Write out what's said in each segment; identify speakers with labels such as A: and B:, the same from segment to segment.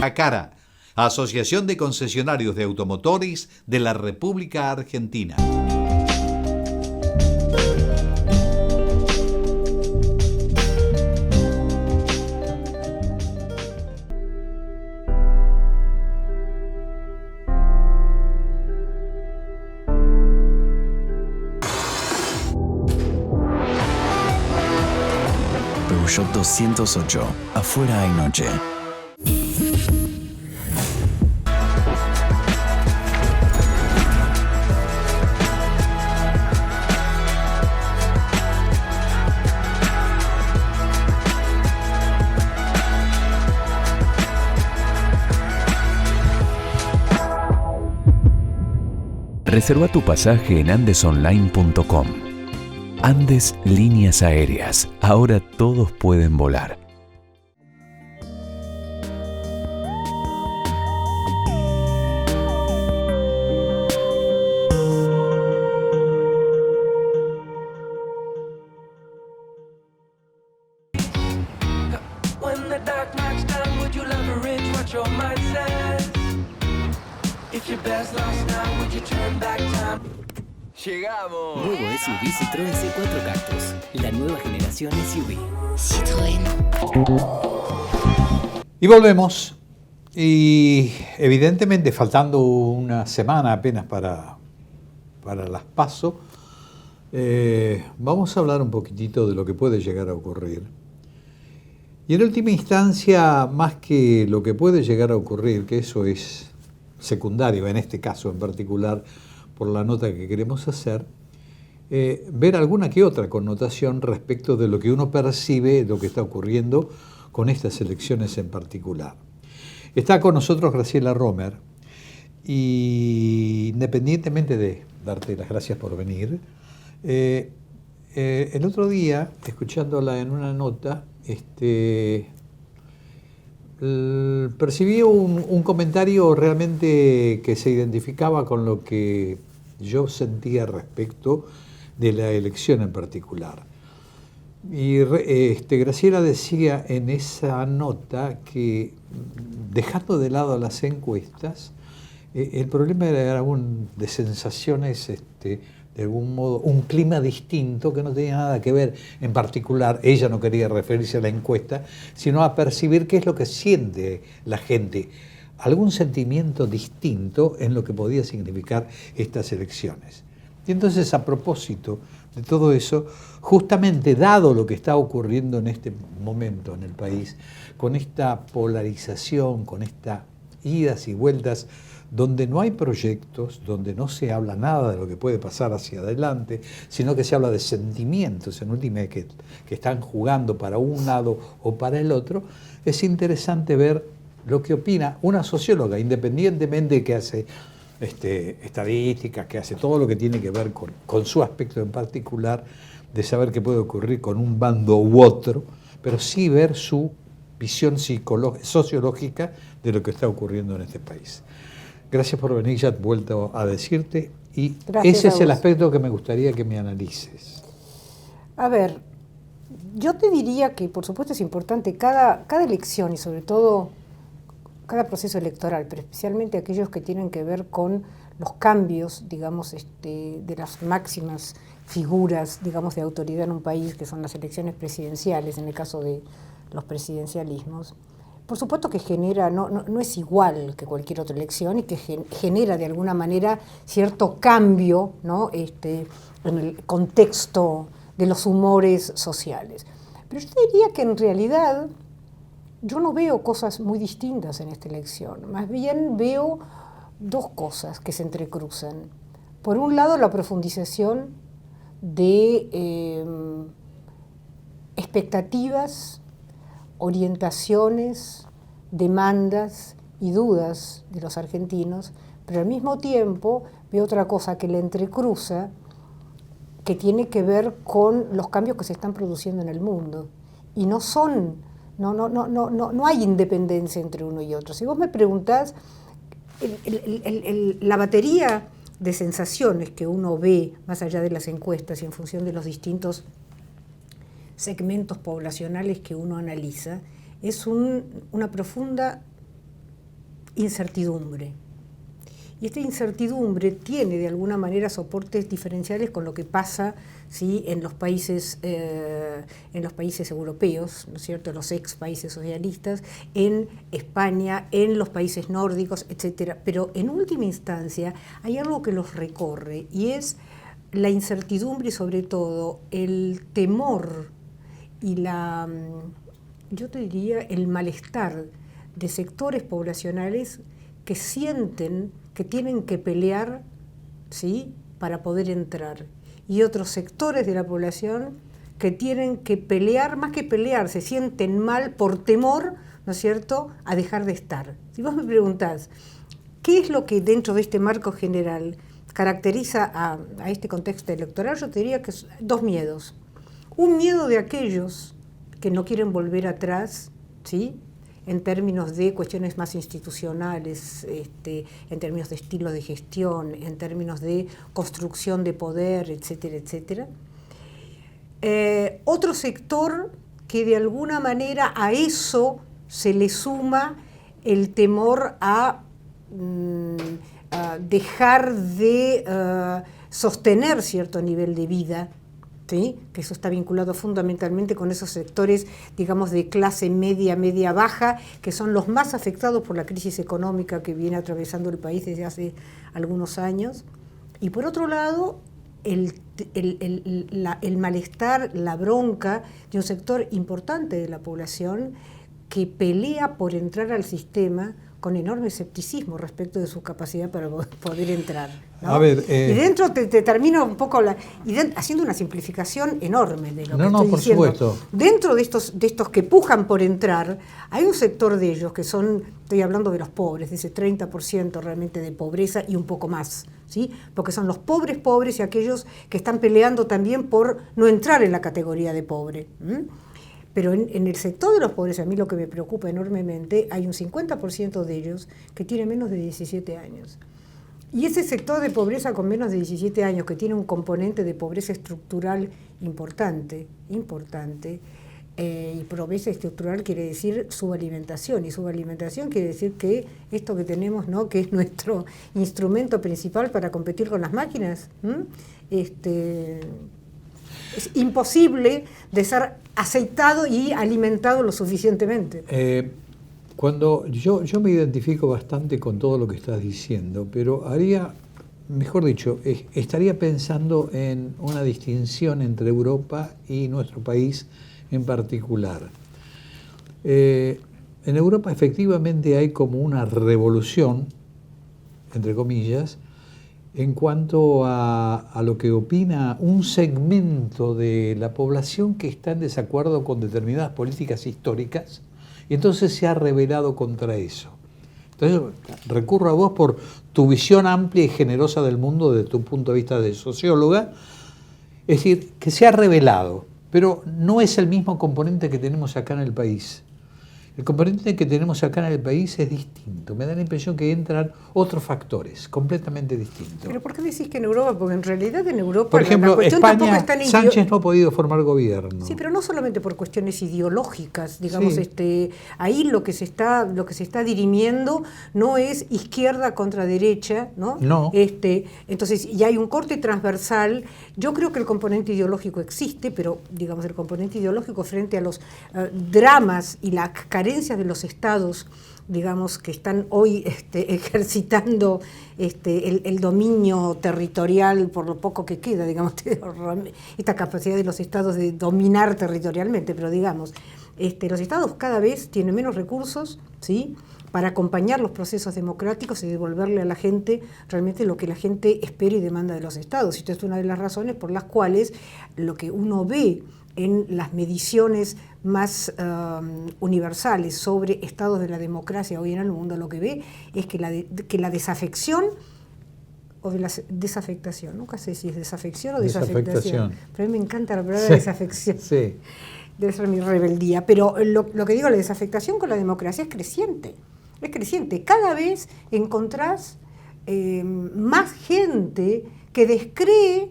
A: ACARA, Asociación de Concesionarios de Automotores de la República Argentina.
B: Peugeot 208. Afuera hay noche.
C: Reserva tu pasaje en andesonline.com. Andes Líneas Aéreas. Ahora todos pueden volar.
D: ¡Llegamos!
E: Nuevo SUV Citroën C4 Cactus, la nueva generación SUV.
F: Citroën.
A: Y volvemos. Y evidentemente faltando una semana apenas para las PASO, vamos a hablar un poquitito de lo que puede llegar a ocurrir. Y en última instancia, más que lo que puede llegar a ocurrir, que eso es secundario en este caso en particular, por la nota que queremos hacer, ver alguna que otra connotación respecto de lo que uno percibe, lo que está ocurriendo con estas elecciones en particular. Está con nosotros Graciela Romer, y independientemente de darte las gracias por venir, el otro día, escuchándola en una nota, percibí un comentario realmente que se identificaba con lo que yo sentía respecto de la elección en particular. Y Graciela decía en esa nota que, dejando de lado las encuestas, el problema era de sensaciones, de algún modo, un clima distinto que no tenía nada que ver en particular. Ella no quería referirse a la encuesta, sino a percibir qué es lo que siente la gente, algún sentimiento distinto en lo que podía significar estas elecciones. Y entonces, a propósito de todo eso, justamente dado lo que está ocurriendo en este momento en el país, con esta polarización, con estas idas y vueltas, donde no hay proyectos, donde no se habla nada de lo que puede pasar hacia adelante, sino que se habla de sentimientos, en última, que están jugando para un lado o para el otro, es interesante ver lo que opina una socióloga, independientemente que hace estadísticas, que hace todo lo que tiene que ver con su aspecto en particular, de saber qué puede ocurrir con un bando u otro, pero sí ver su visión sociológica de lo que está ocurriendo en este país. Gracias por venir, ya he vuelto a decirte, y
G: gracias,
A: ese es el aspecto que me gustaría que me analices.
G: A ver, yo te diría que por supuesto es importante cada elección y sobre todo cada proceso electoral, pero especialmente aquellos que tienen que ver con los cambios, digamos, de las máximas figuras, digamos, de autoridad en un país, que son las elecciones presidenciales, en el caso de los presidencialismos. Por supuesto que genera, no es igual que cualquier otra elección y que genera de alguna manera cierto cambio, ¿no? En el contexto de los humores sociales. Pero yo diría que en realidad yo no veo cosas muy distintas en esta elección, más bien veo dos cosas que se entrecruzan. Por un lado, la profundización de expectativas, orientaciones, demandas y dudas de los argentinos, pero al mismo tiempo veo otra cosa que le entrecruza, que tiene que ver con los cambios que se están produciendo en el mundo. Y no hay independencia entre uno y otro. Si vos me preguntás, la batería de sensaciones que uno ve, más allá de las encuestas y en función de los distintos segmentos poblacionales que uno analiza, es una profunda incertidumbre. Y esta incertidumbre tiene de alguna manera soportes diferenciales con lo que pasa, ¿sí?, en los países europeos, ¿no es cierto?, los ex países socialistas, en España, en los países nórdicos, etcétera. Pero en última instancia hay algo que los recorre y es la incertidumbre y sobre todo el temor y yo te diría, el malestar de sectores poblacionales que sienten que tienen que pelear, ¿sí?, para poder entrar. Y otros sectores de la población que tienen que pelear, más que pelear, se sienten mal por temor, ¿no es cierto?, a dejar de estar. Si vos me preguntás, ¿qué es lo que dentro de este marco general caracteriza a este contexto electoral? Yo te diría que son dos miedos. Un miedo de aquellos que no quieren volver atrás, ¿sí?, en términos de cuestiones más institucionales, en términos de estilo de gestión, en términos de construcción de poder, etcétera, etcétera. Otro sector que de alguna manera a eso se le suma el temor a dejar de sostener cierto nivel de vida, ¿sí?, que eso está vinculado fundamentalmente con esos sectores, digamos, de clase media, media-baja, que son los más afectados por la crisis económica que viene atravesando el país desde hace algunos años. Y por otro lado, el malestar, la bronca de un sector importante de la población que pelea por entrar al sistema con enorme escepticismo respecto de su capacidad para poder entrar, ¿no?
A: A ver,
G: y dentro te termino un poco haciendo una simplificación enorme de lo que estoy
A: por
G: diciendo.
A: Supuesto.
G: Dentro de estos que pujan por entrar, hay un sector de ellos que son, estoy hablando de los pobres, de ese 30% realmente de pobreza y un poco más, ¿sí?, porque son los pobres y aquellos que están peleando también por no entrar en la categoría de pobre. Pero en el sector de los pobres, a mí lo que me preocupa enormemente, hay un 50% de ellos que tiene menos de 17 años. Y ese sector de pobreza con menos de 17 años, que tiene un componente de pobreza estructural importante, y pobreza estructural quiere decir subalimentación, y subalimentación quiere decir que esto que tenemos, ¿no?, que es nuestro instrumento principal para competir con las máquinas, es imposible de ser aceitado y alimentado lo suficientemente.
A: Cuando yo me identifico bastante con todo lo que estás diciendo, pero estaría pensando en una distinción entre Europa y nuestro país en particular. En Europa efectivamente hay como una revolución, entre comillas, en cuanto a lo que opina un segmento de la población que está en desacuerdo con determinadas políticas históricas, y entonces se ha rebelado contra eso. Entonces recurro a vos por tu visión amplia y generosa del mundo desde tu punto de vista de socióloga, es decir, que se ha rebelado, pero no es el mismo componente que tenemos acá en el país. El componente que tenemos acá en el país es distinto. Me da la impresión que entran otros factores completamente distintos.
G: ¿Pero por qué decís que en Europa? Porque en realidad en Europa...
A: Por ejemplo,
G: la cuestión
A: España,
G: está en
A: Sánchez no ha podido formar gobierno.
G: Sí, pero no solamente por cuestiones ideológicas, digamos,
A: sí.
G: Ahí lo que se está dirimiendo no es izquierda contra derecha, ¿no?
A: No.
G: Entonces, y hay un corte transversal. Yo creo que el componente ideológico existe, pero, digamos, el componente ideológico frente a los dramas y las carencias de los estados, digamos, que están hoy ejercitando el dominio territorial por lo poco que queda, digamos, esta capacidad de los estados de dominar territorialmente, pero digamos, los estados cada vez tienen menos recursos, ¿sí?, para acompañar los procesos democráticos y devolverle a la gente realmente lo que la gente espera y demanda de los estados. Y esto es una de las razones por las cuales lo que uno ve en las mediciones más universales sobre estados de la democracia hoy en el mundo, lo que ve es que la desafección o de la desafectación, nunca sé si es desafección o desafectación, pero a mí me encanta la palabra desafección, sí. Debe ser mi rebeldía, pero lo que digo, la desafectación con la democracia es creciente, cada vez encontrás más gente que descree,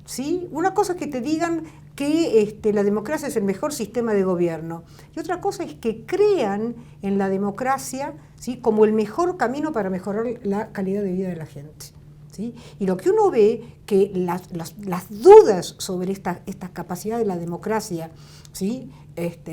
G: ¿sí? Una cosa es que te digan que la democracia es el mejor sistema de gobierno. Y otra cosa es que crean en la democracia, ¿sí?, como el mejor camino para mejorar la calidad de vida de la gente. ¿Sí? Y lo que uno ve, que las dudas sobre esta capacidad de la democracia, ¿sí?,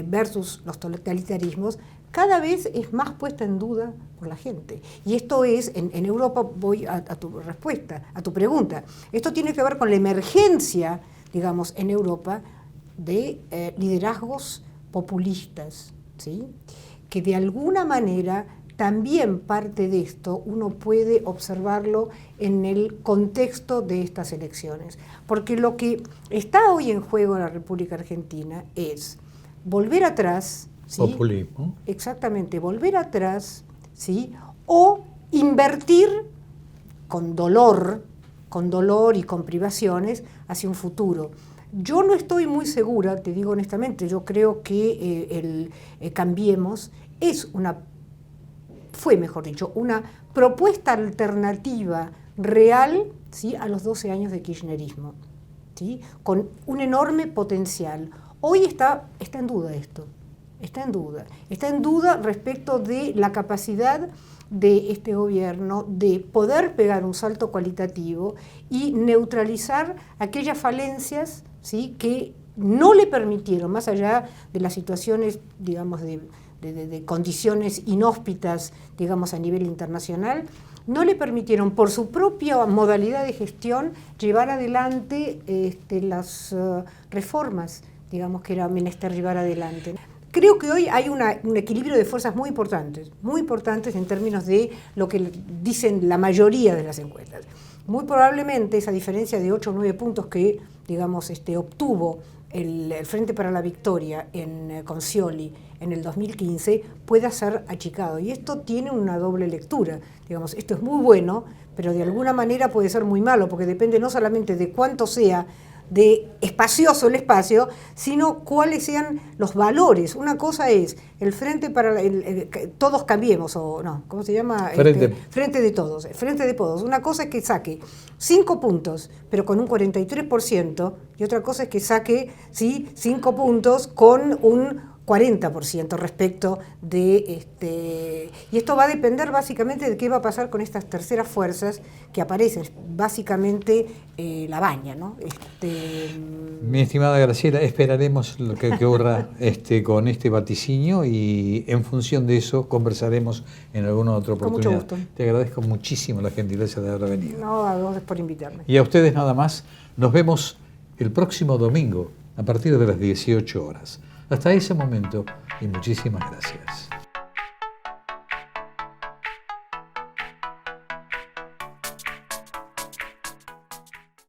G: versus los totalitarismos, cada vez es más puesta en duda por la gente. Y esto es, en Europa, voy a tu respuesta, a tu pregunta, esto tiene que ver con la emergencia, digamos, en Europa, de liderazgos populistas, ¿sí?, que de alguna manera también parte de esto uno puede observarlo en el contexto de estas elecciones. Porque lo que está hoy en juego en la República Argentina es volver atrás, ¿sí?,
A: populismo.
G: Exactamente, volver atrás, ¿sí?, o invertir con dolor y con privaciones hacia un futuro. Yo no estoy muy segura, te digo honestamente, yo creo que Cambiemos fue una propuesta alternativa real, ¿sí?, a los 12 años de kirchnerismo, ¿sí?, con un enorme potencial. Hoy está en duda esto, está en duda respecto de la capacidad de este gobierno de poder pegar un salto cualitativo y neutralizar aquellas falencias, ¿sí?, que no le permitieron, más allá de las situaciones, digamos, de condiciones inhóspitas, digamos, a nivel internacional, no le permitieron, por su propia modalidad de gestión, llevar adelante las reformas, digamos, que era menester llevar adelante. Creo que hoy hay un equilibrio de fuerzas muy importantes en términos de lo que dicen la mayoría de las encuestas. Muy probablemente esa diferencia de 8 o 9 puntos que, digamos, obtuvo el Frente para la Victoria con Scioli en el 2015 pueda ser achicado. Y esto tiene una doble lectura. Digamos, esto es muy bueno, pero de alguna manera puede ser muy malo, porque depende no solamente de cuánto sea de espacioso el espacio, sino cuáles sean los valores. Una cosa es el Frente para Todos Cambiemos, o no, ¿cómo se llama? Frente de Todos, Frente de Todos. Una cosa es que saque 5 puntos, pero con un 43%, y otra cosa es que saque, ¿sí?, 5 puntos con un 40% respecto de y esto va a depender básicamente de qué va a pasar con estas terceras fuerzas que aparecen, básicamente la baña, ¿no?
A: Mi estimada Graciela, esperaremos lo que ocurra con este vaticinio y en función de eso conversaremos en alguna otra oportunidad.
G: Con mucho gusto.
A: Te agradezco muchísimo la gentileza de haber venido.
G: No, a vos por invitarme.
A: Y a ustedes nada más, nos vemos el próximo domingo a partir de las 18 horas. Hasta ese momento y muchísimas gracias.